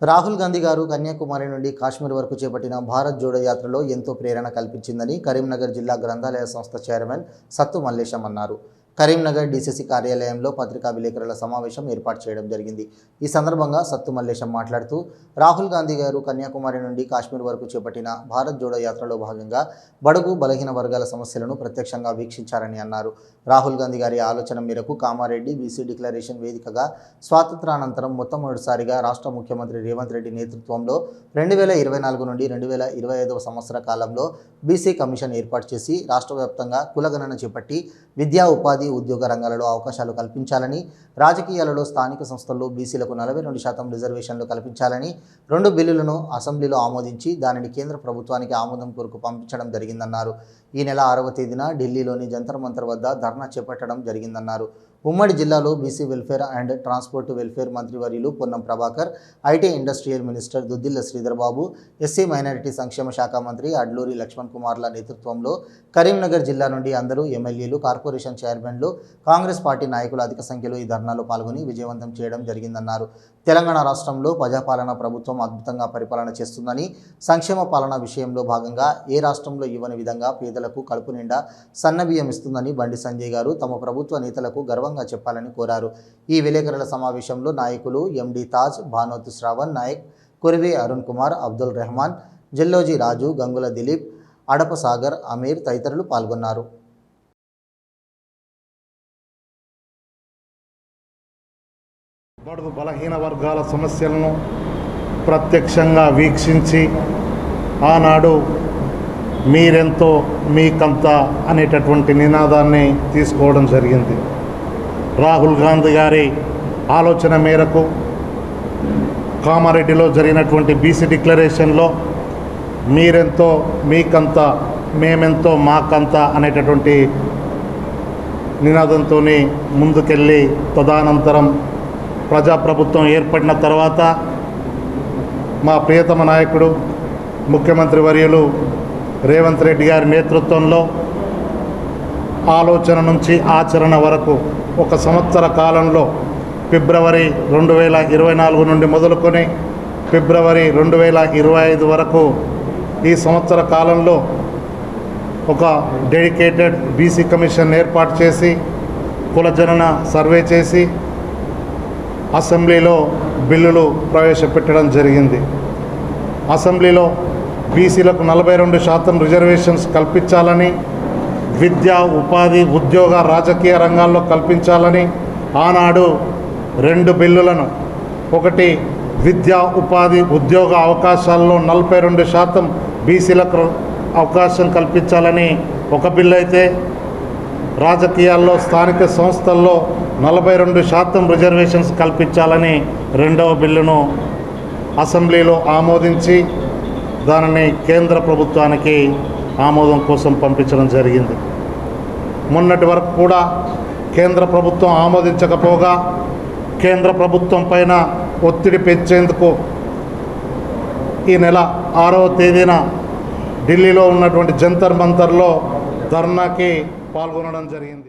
రాహుల్ గాంధీ గారు కన్యాకుమారి నుండి కాశ్మీర్ వరకు చేపట్టిన భారత్ జోడో యాత్రలో ఎంతో ప్రేరణ కల్పించిందని కరీంనగర్ జిల్లా గ్రంథాలయ సంస్థ చైర్మన్ సత్తు మల్లేశం అన్నారు. కరీంనగర్ డీసీసీ కార్యాలయంలో పత్రికా విలేకరుల సమావేశం ఏర్పాటు చేయడం జరిగింది. ఈ సందర్భంగా సత్తు మల్లేశం మాట్లాడుతూ రాహుల్ గాంధీ గారు కన్యాకుమారి నుండి కాశ్మీర్ వరకు చేపట్టిన భారత్ జోడో యాత్రలో భాగంగా బడుగు బలహీన వర్గాల సమస్యలను ప్రత్యక్షంగా వీక్షించారని అన్నారు. రాహుల్ గాంధీ గారి ఆలోచన మేరకు కామారెడ్డి బీసీ డిక్లరేషన్ వేదికగా స్వాతంత్రానంతరం మొట్టమొదటిసారిగా రాష్ట్ర ముఖ్యమంత్రి రేవంత్ రెడ్డి నేతృత్వంలో 2024 నుండి 2025 సంవత్సర కాలంలో బీసీ కమిషన్ ఏర్పాటు చేసి రాష్ట్ర వ్యాప్తంగా కులగణన చేపట్టి విద్యా ఉపాధి ఉద్యోగ రంగాలలో అవకాశాలు కల్పించాలని, రాజకీయాలలో స్థానిక సంస్థల్లో బీసీలకు 42% రిజర్వేషన్లు కల్పించాలని 2 బిల్లులను అసెంబ్లీలో ఆమోదించి దానిని కేంద్ర ప్రభుత్వానికి ఆమోదం కొరకు పంపించడం జరిగిందన్నారు. ఈ నెల 6వ తేదీన ఢిల్లీలోని జంతర్ మంతర్ వద్ద ధర్నా చేపట్టడం జరిగిందన్నారు. ఉమ్మడి జిల్లాలో BC welfare and transport welfare మంత్రివర్యులు Ponnam Prabhakar, IT industrial minister Duddilla Sridhar Babu, SC minority సంక్షేమ శాఖ మంత్రి అడ్లూరి లక్ష్మణ్ కుమార్ల నేతృత్వంలో కరీంనగర్ జిల్లా నుండి అందరూ ఎమ్మెల్యేలు, కార్పొరేషన్ చైర్మన్లు, కాంగ్రెస్ పార్టీ నాయకులు అధిక సంఖ్యలో ఈ ధర్నాలో పాల్గొని విజయవంతం చేయడం జరిగిందన్నారు. తెలంగాణ రాష్ట్రంలో ప్రజాపాలన ప్రభుత్వం అద్భుతంగా పరిపాలన చేస్తుందని, సంక్షేమ పాలన విషయంలో భాగంగా ఏ రాష్ట్రంలో ఇవ్వని విధంగా పేదలకు కడుపు నిండా సన్నబియ్యం ఇస్తుందని బండి సంజయ్ గారు తమ ప్రభుత్వ నేతలకు గర్వంగా చెప్పాలని కోరారు. ఈ విలేకరుల సమావేశంలో నాయకులు ఎండి తాజ్, భానోత్ శ్రావణ్ నాయక్, కురివి అరుణ్ కుమార్, అబ్దుల్ రెహమాన్, జల్లోజీ రాజు, గంగుల దిలీప్, అడప సాగర్, అమీర్ తదితరులు పాల్గొన్నారు. బడుగు బలహీన వర్గాల సమస్యలను ప్రత్యక్షంగా వీక్షించి ఆనాడు మీరెంతో మీకంత అనేటటువంటి నినాదాన్ని తీసుకోవడం జరిగింది. రాహుల్ గాంధీ గారి ఆలోచన మేరకు కామారెడ్డిలో జరిగినటువంటి బీసీ డిక్లరేషన్లో మీరెంతో మీకంత, మేమెంతో మాకంత అనేటటువంటి నినాదంతో ముందుకెళ్ళి తదనంతరం ప్రజాప్రభుత్వం ఏర్పడిన తర్వాత మా ప్రియతమ నాయకుడు ముఖ్యమంత్రి వర్యులు రేవంత్ రెడ్డి గారి నేతృత్వంలో ఆలోచన నుంచి ఆచరణ వరకు 1 సంవత్సర కాలంలో ఫిబ్రవరి 2024 నుండి మొదలుకొని ఫిబ్రవరి 2025 వరకు ఈ సంవత్సర కాలంలో ఒక డెడికేటెడ్ బీసీ కమిషన్ ఏర్పాటు చేసి కులజనన సర్వే చేసి అసెంబ్లీలో బిల్లులు ప్రవేశపెట్టడం జరిగింది. అసెంబ్లీలో బీసీలకు 42% రిజర్వేషన్స్ కల్పించాలని, విద్యా ఉపాధి ఉద్యోగ రాజకీయ రంగాల్లో కల్పించాలని ఆనాడు 2 బిల్లులను, ఒకటి విద్యా ఉపాధి ఉద్యోగ అవకాశాల్లో 42% బీసీలకు అవకాశం కల్పించాలని ఒక బిల్లు అయితే, రాజకీయాల్లో స్థానిక సంస్థల్లో 42% రిజర్వేషన్స్ కల్పించాలని 2వ బిల్లును అసెంబ్లీలో ఆమోదించి దానిని కేంద్ర ప్రభుత్వానికి ఆమోదం కోసం పంపించడం జరిగింది. మొన్నటి వరకు కూడా కేంద్ర ప్రభుత్వం ఆమోదించకపోగా కేంద్ర ప్రభుత్వం పైన ఒత్తిడి పెంచేందుకు ఈ నెల 6వ తేదీన ఢిల్లీలో ఉన్నటువంటి జంతర్ మంతర్లో ధర్నాకి పాల్గొనడం జరిగింది.